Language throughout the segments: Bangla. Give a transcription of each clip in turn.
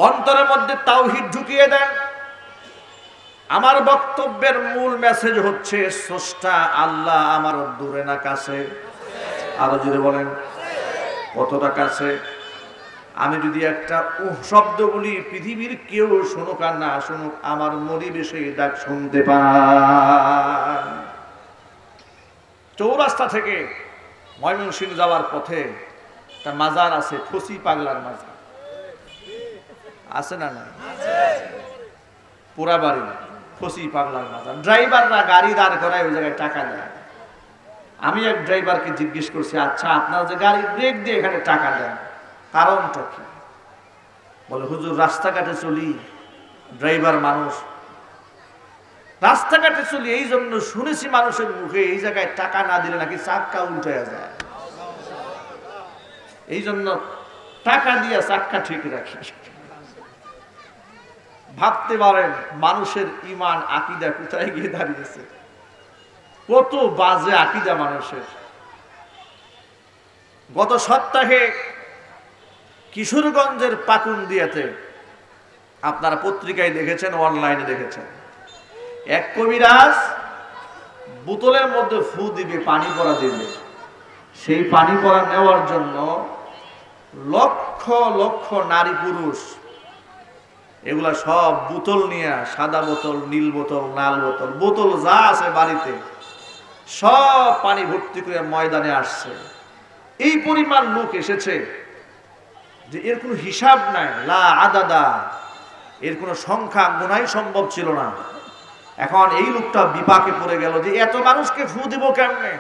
অন্তরের মধ্যে তাওহীদ ঢুকিয়ে দেন। আমার বক্তব্যের মূল মেসেজ হচ্ছে স্রষ্টা আল্লাহ আমার দূরে না কাছে? আরো জোরে বলেন, কতটা কাছে? আমি যদি একটা শব্দ বলি, পৃথিবীর কেউ শুনুক আর না শুনুক, আমার মরিবেশে ডাক শুনতে পান। চৌরাস্তা থেকে ময়মনসিংহ যাওয়ার পথে একটা মাজার আছে, ফসি পাগলার মাজার আছে না? না, পোড়াবাড়ি ফসি পাগলার মাজার। ড্রাইভাররা গাড়ি দাঁড় করায় ওই জায়গায় টাকা দেয়। আমি এক ড্রাইভারকে জিজ্ঞেস করছি, আচ্ছা আপনার যে গাড়ি ব্রেক দিয়ে এখানে টাকা দেন, কারণটা কি? বলে, হুজুর রাস্তাঘাটে চলি, ড্রাইভার মানুষ, রাস্তাঘাটে চলি, এই জন্য শুনেছি মানুষের মুখে এই জায়গায় টাকা না দিলে নাকি চাক্কা উল্টে যায়, এই জন্য টাকা দিয়ে চাক্কা ঠিক রাখি। ভাবতে পারেন মানুষের ঈমান আকীদা কোথায় গিয়ে দাঁড়িয়েছে, কত বাজে আকীদা মানুষের। গত সপ্তাহে কিশোরগঞ্জের পাকুন্দিয়াতে আপনারা পত্রিকায় দেখেছেন, অনলাইনে দেখেছেন, এক কবিরাজ বোতলের মধ্যে ফু দিবে, পানি পড়া দিবে। সেই পানি পড়া নেওয়ার জন্য লক্ষ লক্ষ নারী পুরুষ এগুলা সব বোতল নিয়ে, সাদা বোতল, নীল বোতল, লাল বোতল, বোতল যা আছে বাড়িতে সব পানি ভর্তি করে ময়দানে আসছে। এই পরিমাণ লোক এসেছে যে এর কোনো হিসাব নাই, লা আদাদা, এর কোনো সংখ্যা গোনাই সম্ভব ছিল না। এখন এই লোকটা বিপাকে পড়ে গেল যে এত মানুষকে ফু দিব কেমনে।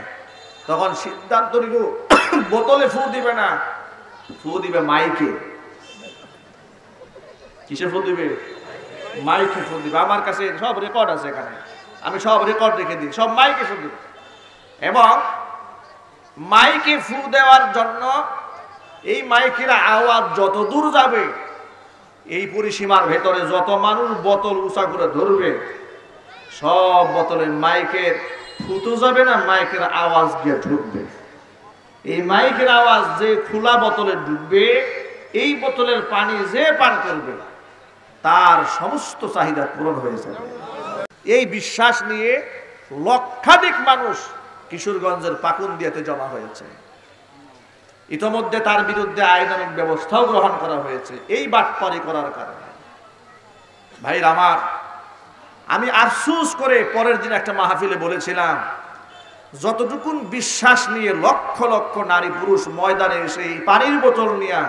তখন সিদ্ধান্ত নিল বোতলে ফু দিবে না, ফু দিবে মাইকে। কিসে ফু দিবে? মাইকে ফু দিবে। আমার কাছে সব রেকর্ড আছে, এখানে আমি সব রেকর্ড রেখে দিই, সব মাইকে ফু দিবে। এবং মাইকে ফু দেওয়ার জন্য এই মাইকের আওয়াজ যত দূর যাবে, এই পরিসীমার ভেতরে যত মানুষ বোতল উঁচা করে ধরবে, সব বোতলের মাইকের ফুটো যাবে না, মাইকের আওয়াজ গিয়ে ঢুকবে। এই মাইকের আওয়াজ যে খোলা বোতলে ঢুকবে, এই বোতলের পানি যে পান করবে তার সমস্ত চাহিদা পূরণ হয়ে যাবে। এই বিশ্বাস নিয়ে লক্ষাধিক মানুষ কিশোরগঞ্জের পাকুন্দিয়াতে জমা হয়েছে। ইতোমধ্যে তার বিরুদ্ধে আইনানুগ ব্যবস্থাও গ্রহণ করা হয়েছে এই বাটপারি করার কারণে। ভাইরা আমার, আমি আফসোস করে পরের দিন একটা মাহফিলে বলেছিলাম, যতটুকুন বিশ্বাস নিয়ে লক্ষ লক্ষ নারী পুরুষ ময়দানে এসে এই পানির বোতল নিয়ে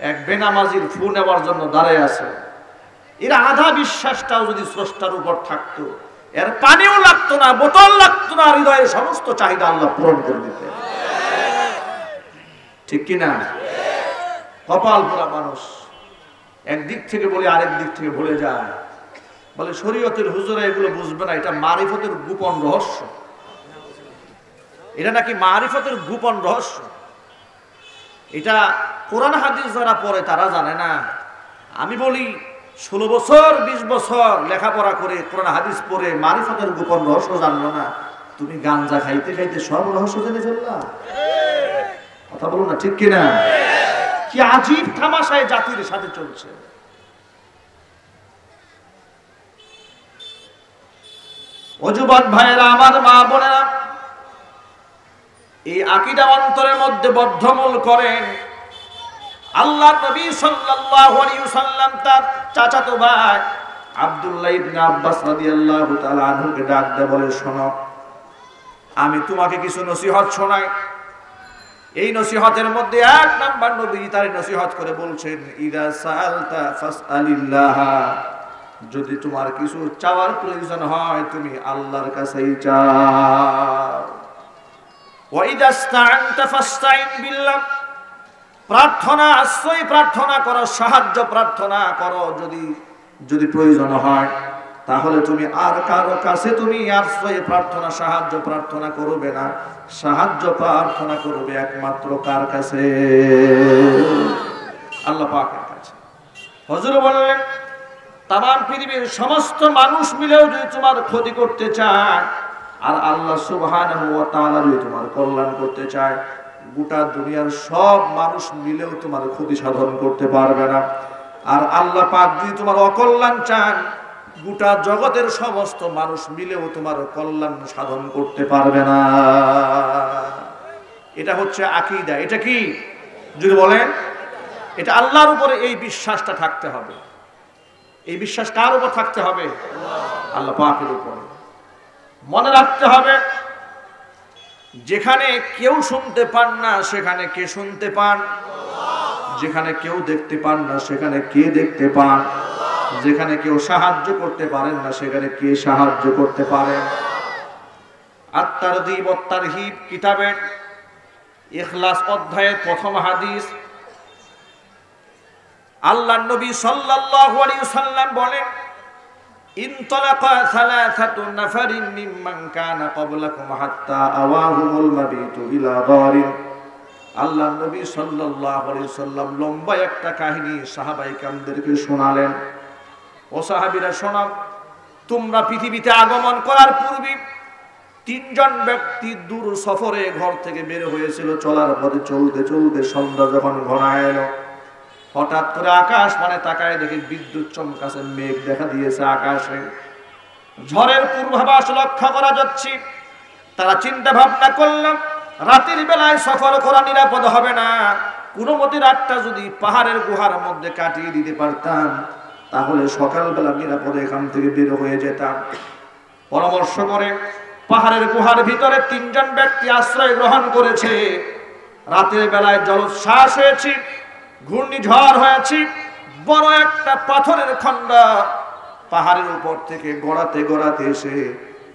এক বেনামাজির ফু নেওয়ার জন্য দাঁড়ায় আছে, এর আধা বিশ্বাসটাও যদি স্রষ্টার উপর থাকতো, এর পানিও লাগতো না, বোতল লাগতো না, হৃদয়ের সমস্ত চাহিদা আল্লাহ পূরণ করে দিতে। ঠিক কিনা? কপাল পোড়া মানুষ একদিক থেকে বলে আরেক দিক থেকে ভুলে যায়। বলে শরীয়তের হুজুরা এগুলো বুঝবে না, এটা মারিফতের গোপন রহস্য। এটা নাকি মারিফতের গোপন রহস্য, এটা কোরআন হাদিস যারা পড়ে তারা জানে না। আমি বলি 16 বছর 20 বছর লেখাপড়া করে কোরআন হাদিস পড়ে মারিফতের গোপন রহস্য জানলো না, তুমি গাঞ্জা খাইতে খাইতে সব রহস্য জেনে ফেললা। কথা বলো না, ঠিক কিনা? কি আজীব তামাশায় জাতির সাথে চলছে। ও যুবক ভাইয়েরা, আমার মা বোনেরা, এই আকীদা অন্তরের মধ্যে বদ্ধমূল করেন। আল্লাহ নবী সাল্লাল্লাহু আলাইহি ওয়াসাল্লাম তার চাচাতো ভাই আব্দুল্লাহ ইবনে আব্বাস রাদিয়াল্লাহু তাআলা আনহুকে ডাক দিয়ে বলে, শোনো, আমি তোমাকে কিছু নসিহত শোনাই। এই নসিহতের মধ্যে এক নাম্বার নবী তার নসিহত করে বলছেন, ইদা সাআলতা ফাসআলিল্লাহ, যদি তোমার কিছু চাওয়ার প্রয়োজন হয় তুমি আল্লাহর কাছেই চাও। ওয়া ইদা ইসতাআনতা ফাসতাইন বিল্লাহ, প্রার্থনা আশ্রয় প্রার্থনা করো, সাহায্য প্রার্থনা করো যদি প্রয়োজন হয়, তাহলে তুমি আর কারো কাছে তুমি আশ্রয় প্রার্থনা সাহায্য প্রার্থনা করবে না, সাহায্য প্রার্থনা করবে একমাত্র কার কাছে? আল্লাহ পাকের কাছে। হুজুর বললেন, তামাম পৃথিবীর সমস্ত মানুষ মিলেও যদি তোমার ক্ষতি করতে চায়, আর আল্লাহ সুবহানাহু ওয়া তাআলা যদি তোমার কল্যাণ করতে চায়, গোটা দুনিয়ার সব মানুষ মিলেও তোমার ক্ষতি সাধন করতে পারবে না। আর আল্লাহ পাক যদি তোমার অকল্যাণ চান, গোটা জগতের সমস্ত মানুষ মিলেও তোমার কল্যাণ সাধন করতে পারবে না। এটা হচ্ছে আকীদা। এটা কি যদি বলেন? এটা আল্লাহর উপরে এই বিশ্বাসটা থাকতে হবে। এই বিশ্বাস কার উপর থাকতে হবে? আল্লাহ পাকের উপরে। মনে রাখতে হবে, যেখানে কেউ শুনতে পান না সেখানে কে শুনতে পান, যেখানে কেউ দেখতে পান না সেখানে কে দেখতে পান, যেখানে কেউ সাহায্য করতে পারেন না সেখানে কে সাহায্য করতে পারেন। আত-তারগীব ওয়াত তারহিব কিতাবের ইখলাস অধ্যায়ের প্রথম হাদিস, আল্লাহর নবী সাল্লাল্লাহু আলাইহি ওয়াসাল্লাম বলেন, ইনতালাকা সালাসাতু নাফারিন মিম্মান কানা ক্বাবলাকুম হাত্তা আওয়াহুমুল মাবিতু ইলা দারিন। আল্লাহর নবী সাল্লাল্লাহু আলাইহি ওয়াসাল্লাম লম্বা একটা কাহিনী সাহাবায়ে কেরামদেরকে শোনালেন। ও সাহাবীরা শোনাও, তোমরা পৃথিবীতে আগমন করার পূর্বে তিনজন ব্যক্তি দূর সফরে ঘর থেকে বের হয়েছিল। চলার পথে চলতে চলতে সন্ধ্যা যখন ঘনায় এলো, হঠাৎ করে আকাশ মানে তাকায় দেখে বিদ্যুৎ চমকাছে, মেঘ দেখা দিয়েছে আকাশে, ঝড়ের পূর্বাভাস লক্ষ্য করা যাচ্ছে। তারা চিন্তা ভাবনা করলাম, রাতের বেলায় সফর করা নিরাপদ হবে না, কোনো মতে রাতটা যদি পাহাড়ের গুহার মধ্যে কাটিয়ে দিতে পারতাম তাহলে সকালবেলা নিরাপদে এখান থেকে বের হয়ে যেতাম। পরামর্শ করে পাহাড়ের গুহার ভিতরে তিনজন ব্যক্তি আশ্রয় গ্রহণ করেছে। রাতের বেলায় জলোচ্ছ্বাস হয়েছে, ঘূর্ণিঝড় হয়েছে, বড় একটা পাথরের খণ্ড পাহাড়ের উপর থেকে গড়াতে গড়াতে এসে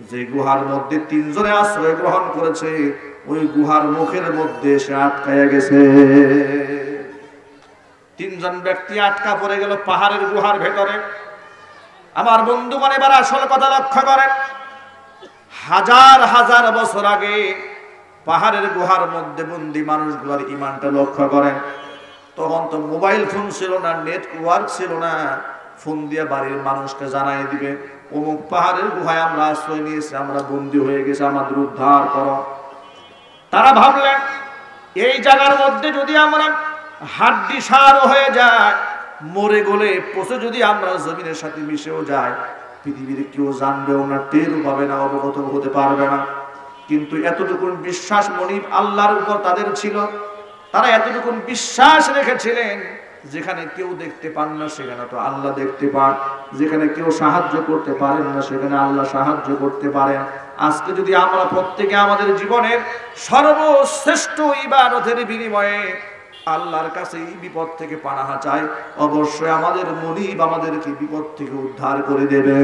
যে গুহার মধ্যে তিনজনে আশ্রয় গ্রহণ করেছে ওই গুহার মুখের মধ্যে এসে আটকায়া গেছে। তিনজন ব্যক্তি আটকা পড়ে গেল পাহাড়ের গুহার ভেতরে। আমার বন্ধুগণ, এবার আসল কথা লক্ষ্য করেন, হাজার হাজার বছর আগে পাহাড়ের গুহার মধ্যে বন্দী মানুষগুলোর ঈমানটা লক্ষ্য করেন। তখন তো মোবাইল ফোন ছিল না, নেটওয়ার্ক ছিল না, ফোন দিয়ে বাড়ির মানুষকে জানাই দিবে অমুক পাহাড়ের গুহায় আমরা আশ্রয় নিয়েছি, আমরা বন্দী হয়ে গেছি, আমাদের উদ্ধার করো। তারা ভাবলেন এই জায়গার মধ্যে যদি আমরা হাড্ডি সার হয়ে যায়, মরে গলে পচে যদি আমরা জমিনের সাথে মিশেও যায়, পৃথিবীর কেউ জানবেও না, টেরও পাবে না, অবগত হতে পারবে না। কিন্তু এতটুকু বিশ্বাস মনিব আল্লাহর উপর তাদের ছিল। তারা এতটুকু বিশ্বাস রেখেছিলেন, যেখানে কেউ দেখতে পান না সেখানে তো আল্লাহ দেখতে পান, যেখানে কেউ সাহায্য করতে পারেন না সেখানে আল্লাহ সাহায্য করতে পারেন। আজকে যদি আমরা প্রত্যেকে আমাদের জীবনের সর্বশ্রেষ্ঠ ইবাদতের বিনিময়ে আল্লাহর কাছে এই বিপদ থেকে পানাহা চাই, অবশ্যই আমাদের মনিব আমাদেরকে বিপদ থেকে উদ্ধার করে দেবে।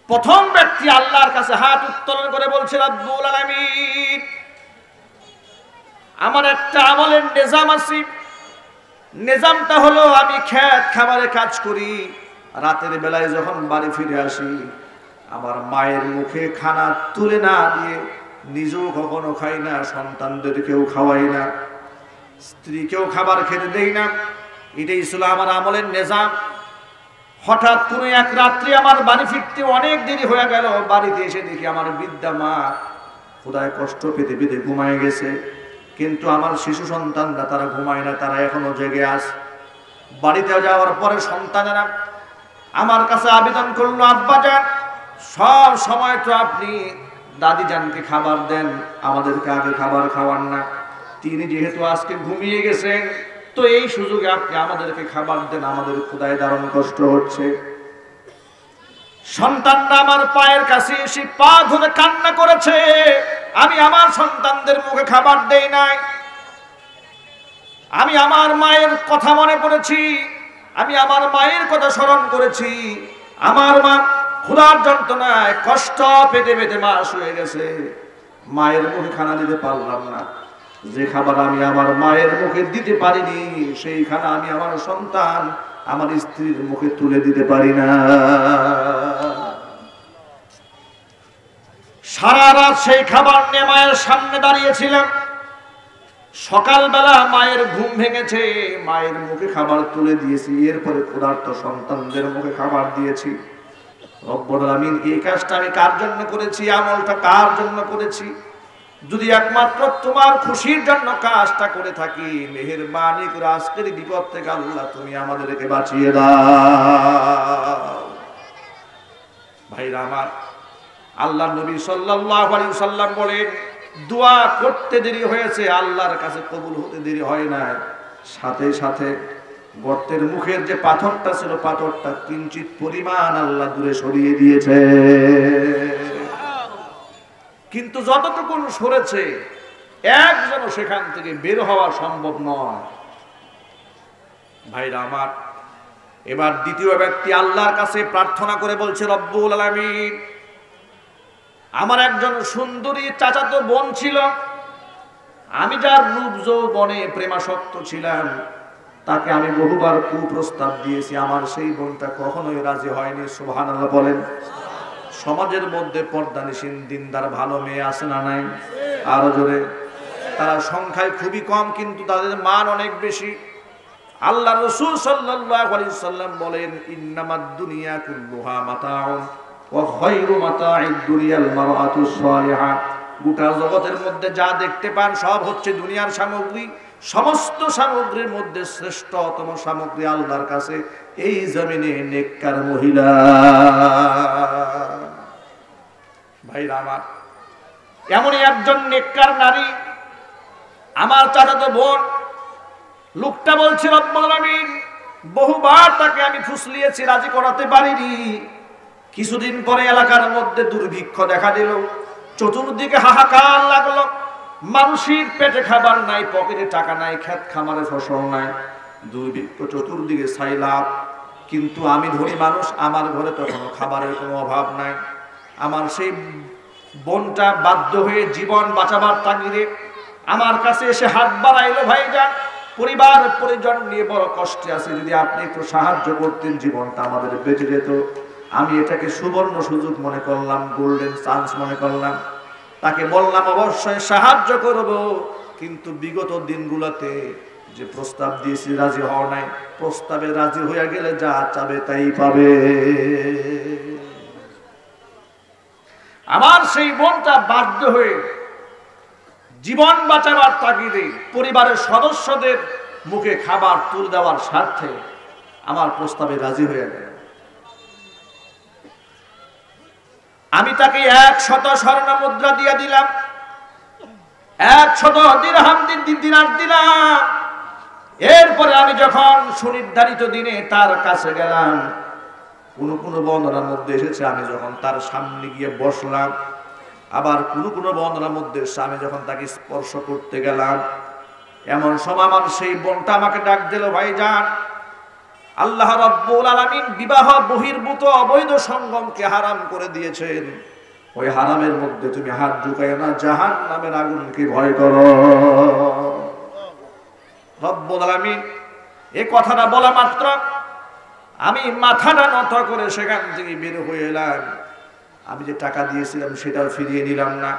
প্রথম ব্যক্তি আল্লাহর কাছে হাত উত্তোলন করে বলছে, রব্বুল আলামিন, আমার একটা আমলের নিজাম আছে। নিজামটা হলো আমি খেত খামারে কাজ করি, রাতের বেলায় যখন বাড়ি ফিরে আসি আমার মায়ের মুখে খানা তুলে না দিয়ে নিজেও কখনো খাই না, সন্তানদেরকেও খাওয়াই না, স্ত্রীকেও খাবার খেতে দেই না। এটাই ছিল আমার আমলের নিজাম। হঠাৎ কোনো এক রাত্রি আমার বাড়ি ফিরতে অনেক দেরি হয়ে গেল। বাড়িতে এসে দেখি আমার বৃদ্ধা মা ক্ষুধায় কষ্ট পেতে পেতে ঘুমায় গেছে, কিন্তু আমার শিশু সন্তানরা তারা ঘুমায় না, তারা এখনো জেগে আছে। বাড়িতে যাওয়ার পরে সন্তানেরা আমার কাছে আবেদন করলো, আব্বাজান সব সময় তো আপনি দাদি জানকে খাবার দেন, আমাদেরকে আগে খাবার খাওয়ান না। তিনি যেহেতু আজকে ঘুমিয়ে গেছেন, তো এই সুযোগে আপনি আমাদেরকে খাবার দেন, আমাদের ক্ষুধায় দারুণ কষ্ট হচ্ছে। সন্তানরা আমার পায়ের কাছে এসে পা ধরে কান্না করেছে, আমি আমার সন্তানদের মুখে খাবার দেই নাই। আমি আমার মায়ের কথা মনে পড়েছি, আমি আমার মায়ের কথা স্মরণ করেছি। আমার মা ক্ষুধার যন্ত্রণায় কষ্ট পেতে পেতে মা শুয়ে গেছে, মায়ের মুখে খানা দিতে পারলাম না। যে খাবার আমি আমার মায়ের মুখে দিতে পারিনি সেই খানা আমি আমার সন্তান আমার স্ত্রীর মুখে তুলে দিতে পারি না। সারা রাত সেই খাবার নিয়ে মায়ের সামনে দাঁড়িয়েছিলাম। সকালবেলা মায়ের ঘুম ভেঙেছে, মায়ের মুখে খাবার তুলে দিয়েছি, এরপরে ক্ষুধার্ত সন্তানদের মুখে খাবার দিয়েছি। রব্বুল আলামিন, এই কাজটা আমি কার জন্য করেছি, আমলটা কার জন্য করেছি? যদি একমাত্র তোমার খুশির জন্য কাজটা করে থাকি, মেহেরবানি করে আজকের বিপদ থেকে আল্লাহ তুমি আমাদেরকে বাঁচিয়ে দাও। ভাইরা আমার, আল্লাহ নবী সাল্লাল্লাহু আলাইহি ওয়াসাল্লাম বলেন, দোয়া করতে দেরি হয়েছে, আল্লাহর কাছে কবুল হতে দেরি হয় না। সাথে সাথে গর্তের মুখের যে পাথরটা ছিল, পাথরটা কিঞ্চিত পরিমাণ আল্লাহ দূরে সরিয়ে দিয়েছে। কিন্তু যতটুকু সরেছে, একজনও সেখান থেকে বের হওয়া সম্ভব নয়। ভাইরা আমার, এবার দ্বিতীয় ব্যক্তি আল্লাহর কাছে প্রার্থনা করে বলছে, রব্বুল আলামিন, আমার একজন সুন্দরী চাচাতো বোন ছিল, আমি যার রূপ যৌবনে প্রেমাসক্ত ছিলাম, তাকে আমি বহুবার কুপ্রস্তাব দিয়েছি, আমার সেই বোনটা কখনোই রাজি হয়নি। সুবহানাল্লাহ বলেন। সমাজের মধ্যে পর্দানিসীন দিনদার ভালো মেয়ে আছে না নাই? আরো জোরে। তারা সংখ্যায় খুবই কম, কিন্তু তাদের মান অনেক বেশি। আল্লাহ রাসূল সাল্লাল্লাহু আলাইহি ওয়াসাল্লাম বলেন, ইন্নামাদ দুনিয়া কুল্লুহা মাতাউন ওয়া খায়রু মাতাঈদ দুনিয়াল মারআতুস সালিহা। গোটা জগতের মধ্যে যা দেখতে পান সব হচ্ছে দুনিয়ার সামগ্রী। সমস্ত সামগ্রীর মধ্যে শ্রেষ্ঠতম সামগ্রী আল্লাহর কাছে এই জমিনে নেককার মহিলা। ভাইরা আমার, এমনই একজন নেককার নারী আমার চাচাতো বোন। লোকটা বলছে, রব্বুল আলামিন, বহুবার তাকে আমি ফুসলিয়েছি, রাজি করাতে পারিনি। কিছুদিন পরে এলাকার মধ্যে দুর্ভিক্ষ দেখা দিল, চতুর্দিকে হাহাকার লাগলো। মানুষের পেটে খাবার নাই, পকেটে টাকা নাই, ক্ষেত খামারে ফসল নাই, দুর্ভিক্ষ চতুর্দিকে সাইলাব। কিন্তু আমি ধনী মানুষ, আমার ঘরে তখন খাবারের কোনো অভাব নাই। আমার সেই বোনটা বাধ্য হয়ে জীবন বাঁচাবার তাগিদে আমার কাছে এসে হাত বাড়াইলো, ভাইজান, পরিবার পরিজন নিয়ে বড় কষ্টে আছে, যদি আপনি একটু সাহায্য করতেন জীবনটা আমাদের বেঁচে যেত। আমি এটাকে সুবর্ণ সুযোগ মনে করলাম, গোল্ডেন চান্স মনে করলাম। তাকে বললাম অবশ্যই সাহায্য করব, কিন্তু বিগত দিনগুলোতে যে প্রস্তাব দিয়েছি রাজি হওয়া নাই। প্রস্তাবে রাজি হয়ে গেলে যা চাবে তাই পাবে। আমার সেই বোনটা বাধ্য হয়ে জীবন বাঁচাবার তাগিদে পরিবারের সদস্যদের মুখে খাবার তুলে দেওয়ার স্বার্থে আমার প্রস্তাবে রাজি হয়ে গেল। আমি তাকে 100 স্বর্ণ মুদ্রা দিয়ে দিলাম, 100 দিরহাম দিনার দিলাম। এরপরে আমি যখন সুনির্ধারিত দিনে তার কাছে গেলাম, কোন বর্ণনার মধ্যে এসেছে আমি যখন তার সামনে গিয়ে বসলাম, আবার কোন বর্ণনার মধ্যে এসে আমি যখন তাকে স্পর্শ করতে গেলাম, এমন সময় আমার সেই বোনটা আমাকে ডাক দিল, ভাইজান, আল্লাহ রাব্বুল আলামিন বিবাহ বহির্ভূত অবৈধ সঙ্গমকে হারাম করে দিয়েছেন। ওই হারামের মধ্যে তুমি হাত ঢুকাইও না, জাহান্নামের আগুনকে ভয় করো। রব্বুল আলামিন এই কথাটা বলা মাত্র আমি মাথাটা নত করে সেখান থেকে বের হয়ে এলাম। আমি যে টাকা দিয়েছিলাম সেটাও ফিরিয়ে নিলাম না।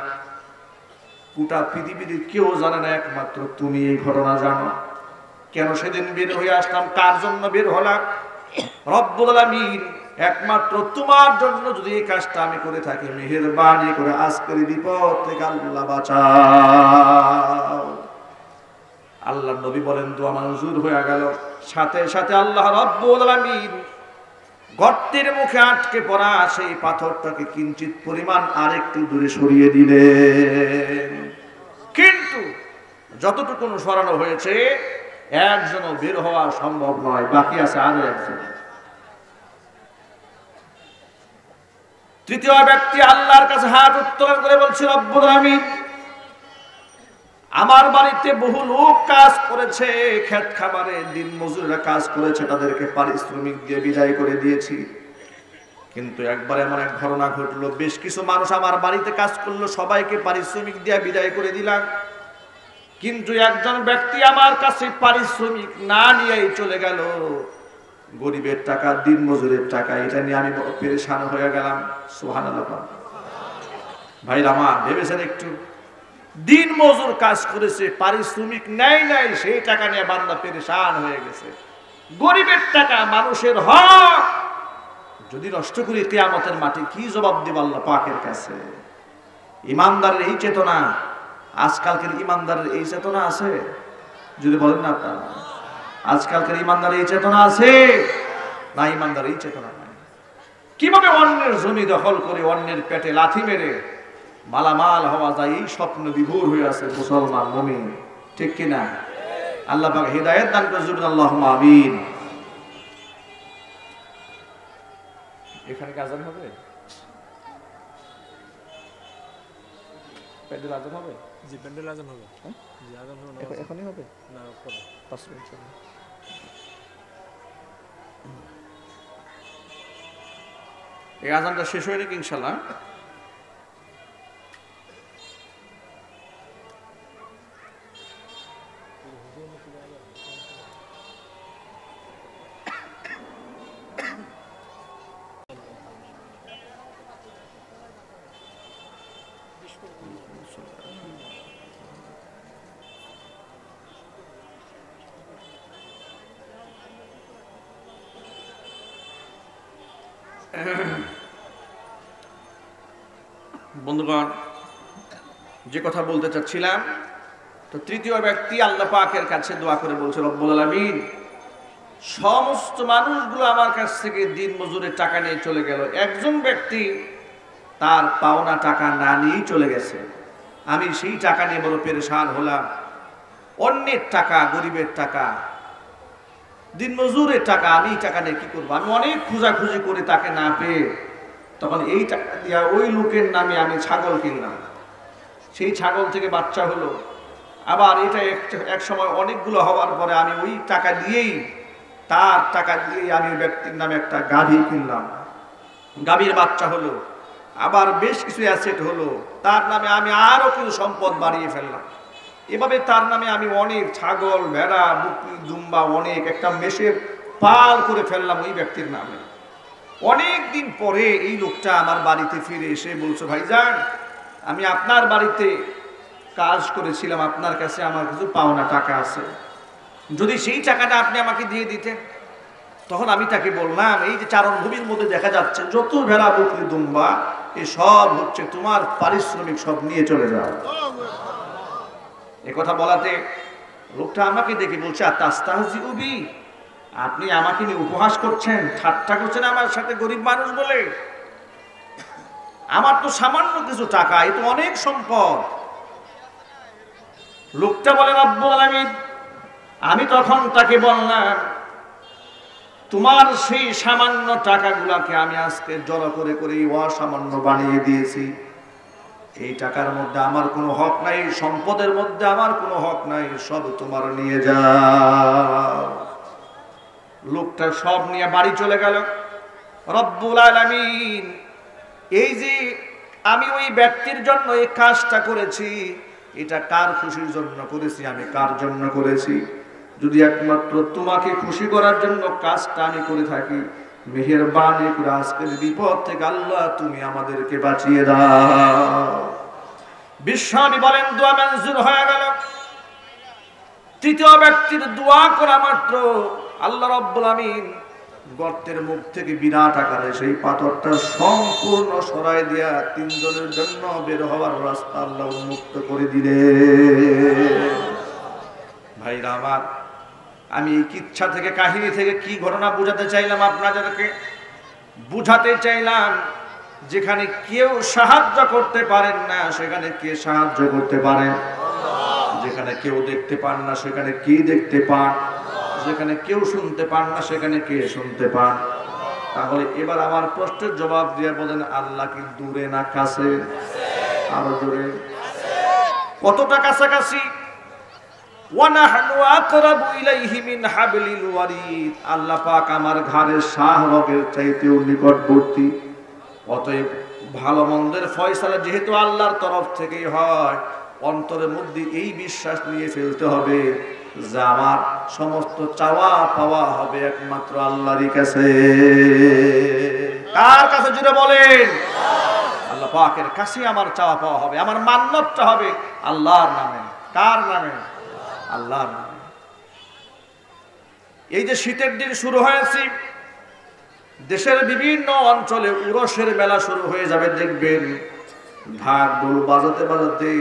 গোটা পৃথিবীতে কেউ জানে না, একমাত্র তুমি এই ঘটনা জানো। কেন সেদিন বের হয়ে আসলাম, কার জন্য বের হলাম? রব্বুল আলামিন একমাত্র তোমার জন্য যদি এই কাজটা আমি করে থাকি, মেহেরবানি করে আজকের বিপদ থেকে আল্লাহ বাঁচাও। আল্লাহর নবী বলেন, দোয়া মঞ্জুর হয়ে গেল। সাথে সাথে আল্লাহ রাব্বুল আলামিন গর্তের মুখে আটকে পড়া সেই পাথরটাকে কিঞ্চিত পরিমাণ আরেকটু দূরে সরিয়ে দিলেন। কিন্তু যতটুকু সরানো হয়েছে, একজনও বের হওয়া সম্ভব নয়, বাকি আছে আরো একজন। তৃতীয় ব্যক্তি আল্লাহর কাছে হাত উত্তোলন করে বলছে, রব্বুল আলামিন, আমার বাড়িতে বহু লোক কাজ করেছে, ক্ষেত খামারে দিন মজুররা কাজ করেছে, তাদেরকে পারিশ্রমিক দিয়ে বিদায় করে দিয়েছি। কিন্তু একবার এমন এক ঘটনা ঘটলো, বেশ কিছু মানুষ আমার বাড়িতে কাজ করলো, সবাইকে পারিশ্রমিক দিয়ে বিদায় করে দিলাম। কিন্তু একজন ব্যক্তি আমার কাছে পারিশ্রমিক না নিয়েই চলে গেল। গরিবের টাকা, দিন মজুরের টাকা, এটা নিয়ে আমি পেরেশান হয়ে গেলাম। সুবহানাল্লাহ। ভাইরা আমার, ভেবেছেন একটু, দিন মজুর কাজ করেছে, পারিশ্রমিক নেয় নাই, সেই টাকা নিয়ে বান্দা পেরেশান হয়ে গেছে। গরিবের টাকা, মানুষের হক যদি নষ্ট করি, কিয়ামতের মাঠে কি জবাব দিব আল্লাহ পাকের কাছে? ইমানদারের এই চেতনা, আজকালকার ইমানদারের এই চেতনা আছে? যদি বলেন না আপনারা, আজকালকার ইমানদারের এই চেতনা আছে না? ইমানদারের এই চেতনা নাই। কিভাবে অন্যের জমি দখল করে অন্যের পেটে লাথি মেরে মালামাল হওয়া যায়, এই স্বপ্ন বিভোর হয়ে আছে মুসলমান মুমিন, ঠিক কিনা? আল্লাহ পাক হিদায়াত দান করুন, আল্লাহুম্মা আমিন। এখানে কি আযান হবে? প্যান্ডেল আযান হবে? জি, প্যান্ডেল আযান হবে। জি, আযান হবে না? এখনই হবে না, পরে 5 মিনিট চলে। এই আযানটা শেষ হয় নাকি ইনশাআল্লাহ? বন্ধুগণ, যে কথা বলতে চাচ্ছিলাম, তো তৃতীয় ব্যক্তি আল্লাহ পাকের কাছে দোয়া করে বলছে, রব্বুল আলামিন, সমস্ত মানুষগুলো আমার কাছ থেকে দিন মজুরের টাকা নিয়ে চলে গেল, একজন ব্যক্তি তার পাওনা টাকা না নিয়েই চলে গেছে। আমি সেই টাকা নিয়ে বড় পেরেশান হলাম। অন্যের টাকা, গরিবের টাকা, দিন মজুরের টাকা, আমি এই টাকা নিয়ে কি করবো? আমি অনেক খোঁজাখুঁজি করে তাকে না পেয়ে তখন এই টাকা দিয়া ওই লোকের নামে আমি ছাগল কিনলাম। সেই ছাগল থেকে বাচ্চা হলো, আবার এটা এক সময় অনেকগুলো হওয়ার পরে আমি ওই টাকা দিয়েই, তার টাকা দিয়েই আমি ব্যক্তির নামে একটা গাভী কিনলাম, গাভীর বাচ্চা হলো, আবার বেশ কিছু অ্যাসেট হলো, তার নামে আমি আরো কিছু সম্পদ বাড়িয়ে ফেললাম। এভাবে তার নামে আমি অনেক ছাগল, ভেড়া, বকরি, দুম্বা, অনেক একটা মেষের পাল করে ফেললাম ওই ব্যক্তির নামে। অনেক দিন পরে এই লোকটা আমার বাড়িতে ফিরে এসে বলছে, ভাইজান, আমি আপনার বাড়িতে কাজ করেছিলাম, আপনার কাছে আমার কিছু পাওনা টাকা আছে, যদি সেই টাকাটা আপনি আমাকে দিয়ে দিতেন। তখন আমি তাকে বললাম, এই যে চারণভূমির মধ্যে দেখা যাচ্ছে যত ভেড়া, বকরি, দুম্বা, এ সব হচ্ছে তোমার পারিশ্রমিক, সব নিয়ে চলে যাও। এ কথা বলাতে লোকটা আমাকে দেখে বলছে, আতাস্তাহজিউবি, আপনি আমাকে নিয়ে উপহাস করছেন, ঠাট্টা করছেন আমার সাথে, গরিব মানুষ বলে? আমার তো সামান্য কিছু টাকা, এ তো অনেক সম্পদ। লোকটা বলে, রব্বুল আলামিন, আমি তখন তাকে বললাম, তোমার সেই সামান্য টাকাগুলাকে আমি আজকে জড়ো করে করে অসামান্য বানিয়ে দিয়েছি। এই টাকার মধ্যে আমার কোনো হক নাই, সম্পদের মধ্যে আমার কোনো হক নাই, সব তোমার নিয়ে যাও। লোকটা সব নিয়ে বাড়ি চলে গেল। রব্বুল আলামিন, এই যে আমি ওই ব্যক্তির জন্য এই কাজটা করেছি, এটা কার খুশির জন্য করেছি, আমি কার জন্য করেছি? যদি একমাত্র তোমাকে খুশি করার জন্য কাজটা আমি করে থাকি, মেহেরবানি করে আজকের বিপদ থেকে আল্লাহ তুমি আমাদেরকে বাঁচিয়ে দাও। বিশ্বনবী বলেন, দোয়া মঞ্জুর হয়ে গেল। তৃতীয় ব্যক্তির দোয়া করা মাত্র আল্লাহ রাব্বুল আমিন গর্তের মুখ থেকে বিরাট আকারে সেই পাথরটা সম্পূর্ণ সরাই দিয়া তিনজনের জন্য বের হওয়ার রাস্তা আল্লাহ উন্মুক্ত করে দিলেন। ভাইরা আমার, আমি এই কিচ্ছা থেকে, কাহিনী থেকে কি ঘটনা বুঝাতে চাইলাম আপনাদেরকে? বুঝাতে চাইলাম, যেখানে কেউ সাহায্য করতে পারেন না সেখানে কে সাহায্য করতে পারেন? যেখানে কেউ দেখতে পান না সেখানে কে দেখতে পান? যেখানে কেউ শুনতে পান না সেখানে কে শুনতে পান? তাহলে এবার আমার প্রশ্নের জবাব দিয়ে বলেন, আল্লাহ কি দূরে না কাছে? আরো জোরে, কতটা কাছাকাছি? আল্লাহ পাক আমার ঘাড়ের শাহরগের চাইতেও নিকটবর্তী। অতএব ভালো মন্দের ফয়সালা যেহেতু আল্লাহর তরফ থেকেই হয়, অন্তরের মধ্যে এই বিশ্বাস নিয়ে ফেলতে হবে যে আমার সমস্ত চাওয়া পাওয়া হবে একমাত্র আল্লাহরই কাছে। কার কাছে জুড়ে বলেন? আল্লাহ পাকের কাছে আমার চাওয়া পাওয়া হবে, আমার মান্যতটা হবে আল্লাহর নামে। কার নামে? আল্লাহর নামে। এই যে শীতের দিন শুরু হয়েছে, দেশের বিভিন্ন অঞ্চলে উরসের মেলা শুরু হয়ে যাবে, দেখবেন ঢাক ঢোল বাজাতে বাজাতে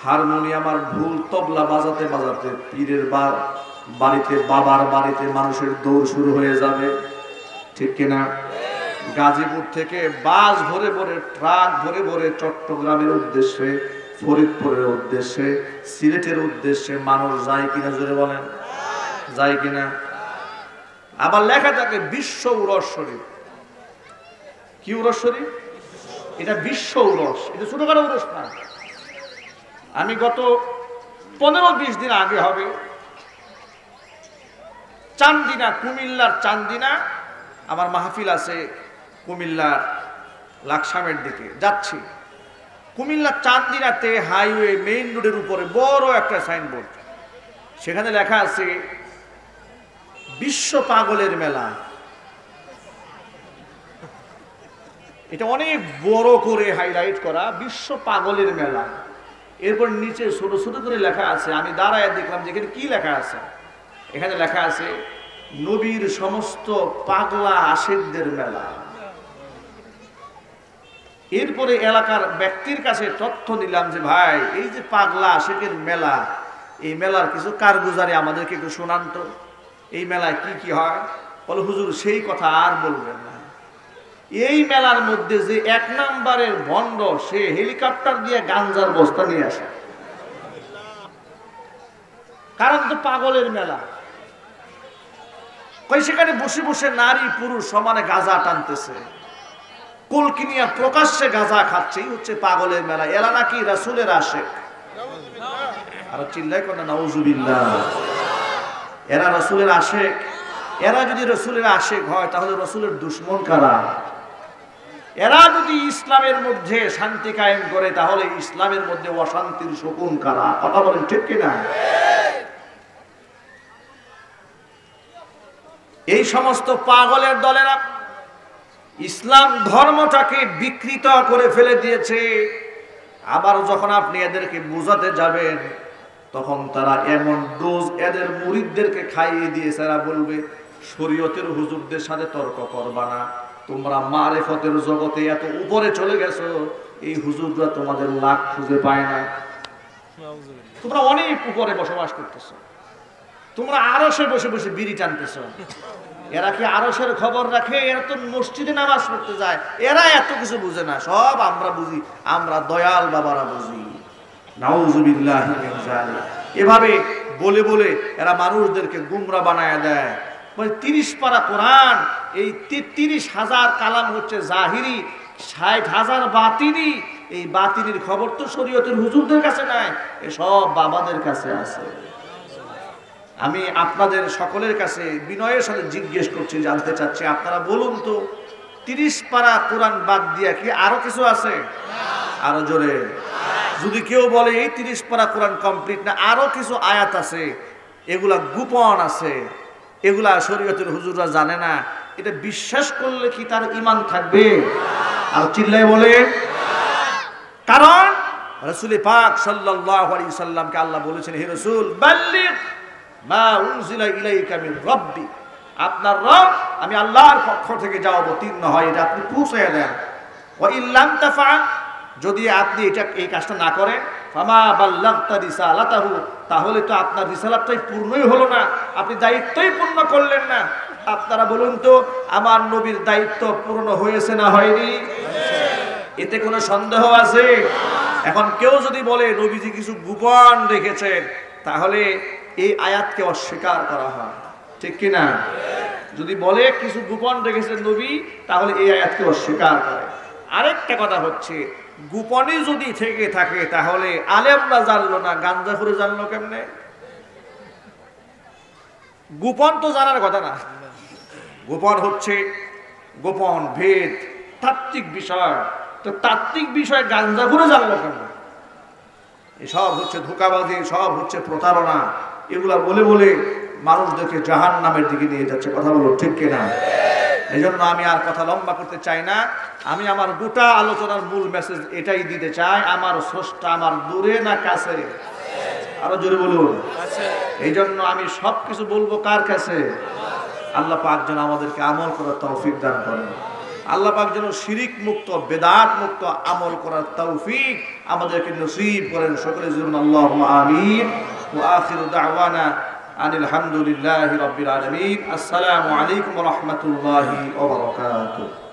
হারমোনিয়াম আর ঢোল তবলা বাজাতে বাজাতে পীরের বাড়িতে, বাবার বাড়িতে মানুষের দৌড় শুরু হয়ে যাবে, ঠিক কিনা? গাজীপুর থেকে বাস ভরে ভরে, ট্রাক ভরে ভরে চট্টগ্রামের উদ্দেশ্যে, ফরিদপুরের উদ্দেশ্যে, সিলেটের উদ্দেশ্যে মানুষ যায় কিনা জোরে বলেন? যায় কিনা? আবার লেখা থাকে বিশ্ব উরস শরীফ। কি উরস শরীফ? এটা বিশ্ব উরস, এটা ছোটখাটো উরস না। আমি গত 15-20 দিন আগে হবে চান্দিনা, কুমিল্লার চান্দিনা, আমার মাহফিল আছে কুমিল্লার লাকসামের দিকে যাচ্ছি। কুমিল্লার চান্দিনাতে হাইওয়ে মেইন রোডের উপরে বড় একটা সাইনবোর্ড, সেখানে লেখা আছে বিশ্ব পাগলের মেলা। এটা অনেক বড় করে হাইলাইট করা, বিশ্ব পাগলের মেলা। এরপর নিচে ছোট ছোট করে লেখা আছে, আমি দাঁড়ায় দেখলাম যে এখানে কি লেখা আছে। এখানে লেখা আছে নবীর সমস্ত পাগলা আশিকদের মেলা। এরপরে এলাকার ব্যক্তির কাছে তথ্য দিলাম যে ভাই, এই যে পাগলা আশিকের মেলা, এই মেলার কিছু কারগুজারি আমাদেরকে একটু শোনান তো, এই মেলায় কি কি হয়। বলে হুজুর সেই কথা আর বলবেন না, এই মেলার মধ্যে যে 1 নম্বরের ভণ্ড, সে হেলিকপ্টার দিয়ে গাঞ্জার বস্তা নিয়ে আসে। কারণ তো পাগলের মেলা। কই সেখানে বসে বসে নারী পুরুষ সমানে গাঁজা টানতেছে, কলকি নিয়ে প্রকাশ্যে গাঁজা খাচ্ছে, এই হচ্ছে পাগলের মেলা। এরা নাকি রাসূলের আশিক। আর চিল্লাই করে নাউজুবিল্লাহ, এরা রাসূলের আশিক। এরা যদি রাসূলের আশিক হয় তাহলে রাসূলের দুশমন কারা? এরা যদি ইসলামের মধ্যে শান্তি কায়েম করে তাহলে ইসলামের মধ্যে অশান্তির শকুন কারা? কথা বলেন ঠিক কিনা? এই সমস্ত পাগলের দলেরা ইসলাম ধর্মটাকে বিকৃত করে ফেলে দিয়েছে। আবার যখন আপনি এদেরকে বোঝাতে যাবেন তখন তারা এমন ডোজ এদের মুরিদদেরকে খাইয়ে দিয়েছে, এরা বলবে শরীয়তের হুজুরদের সাথে তর্ক করবা না, তোমরা মারেফতের জগতে এত উপরে চলে গেছো, এই হুজুররা তোমাদের লাখ খুঁজে পায় না, তোমরা অনেক উপরে বসবাস করতেছো, তোমরা আরশে বসে বসে বিড়ি টানতেছো। এরা কি আরশের খবর রাখে? এরা তো মসজিদে নামাজ পড়তে যায়, এরা এত কিছু বুঝে না, সব আমরা বুঝি, আমরা দয়াল বাবারা বুঝি। নাউজুবিল্লাহি মিন যালিক। এভাবে বলে বলে এরা মানুষদেরকে গুমরা বানায় দেয়। মানে 30 পারা কোরআন, এই 33,000 কালাম হচ্ছে জাহিরি, 60,000 বাতিনি। এই বাতিনির খবর তো শরীয়তের হুজুরদের কাছে নাই, এসব বাবাদের কাছে আছে। আমি আপনাদের সকলের কাছে বিনয়ের সাথে জিজ্ঞেস করছি, জানতে চাচ্ছি, আপনারা বলুন তো 30 পারা কোরআন বাদ দিয়া কি আরো কিছু আছে? আরো জোরে। যদি কেউ বলে এই 30 পারা কোরআন কমপ্লিট না, আরো কিছু আয়াত আছে, এগুলা গোপন আছে, এগুলা শরীয়তের হুজুররা জানে না, এটা বিশ্বাস করলে কি তার ঈমান থাকবে? আর চিল্লায় বলে, কারণ রাসূল পাক সাল্লাল্লাহু আলাইহি সাল্লামকে আল্লাহ বলেছেন, হে রাসূল বাল্লিগ মা উনজিলা ইলাইকা মির রাব্বি, আপনার রব আমি আল্লাহর পক্ষ থেকে যা অবতীর্ণ হয় এটা আপনি পৌঁছে দেন। ওয়া ইল্লাম তাফআল, যদি আপনি এই কাজটা না করেন, ফামা বাল্লাগতা রিসালাতাহু, তাহলে তো আপনার রিসালাতটাই পূর্ণই হলো না, আপনি দায়িত্বই পূর্ণ করলেন না। আপনারা বলুন তো আমার নবীর দায়িত্ব পূর্ণ হয়েছে না হয়নি? এতে কোনো সন্দেহ আছে? এখন কেউ যদি বলে নবীজি কিছু গোপন রেখেছেন, তাহলে এই আয়াতকে অস্বীকার করা হয়, ঠিক কিনা? যদি বলে কিছু গোপন রেখেছেন নবী, তাহলে এই আয়াতকে অস্বীকার করে। আরেকটা কথা হচ্ছে, গোপনে যদি থেকে থাকে তাহলে আলেমরা জানলো না, গাঞ্জাখুরে জানলো কেমনে? গোপন তো জানার কথা না, গোপন হচ্ছে গোপন ভেদ, তাত্ত্বিক বিষয়। তো তাত্ত্বিক বিষয় গাঞ্জাখুরে জানলো কেমন? এসব হচ্ছে ধোঁকাবাজি, সব হচ্ছে প্রতারণা। এগুলা বলে বলে মানুষদেরকে জাহান্নামের দিকে নিয়ে যাচ্ছে। কথা বলো ঠিক কিনা? এই জন্য আমি আর কথা লম্বা করতে চাই না। আমি আমার গোটা আলোচনার মূল মেসেজ এটাই দিতে চাই, আমার স্রষ্টা আমার দূরে না কাছে? আরো জোরে বলুন। এই জন্য আমি সবকিছু বলবো কার কাছে? আল্লাহ পাক যেন আমাদেরকে আমল করার তৌফিক দান করেন। আল্লাহ পাক যেন শিরিক মুক্ত বেদাত মুক্ত আমল করার তৌফিক আমাদেরকে নসিব করেন সকলে জীবন আল্লাহুম্মা আমিন ওয়া আখিরু দাওয়ানা আনিল হামদুলিল্লাহি রাব্বিল আলামিন। আসসালামু আলাইকুম ওয়া রাহমাতুল্লাহি ওয়া বারাকাতুহু।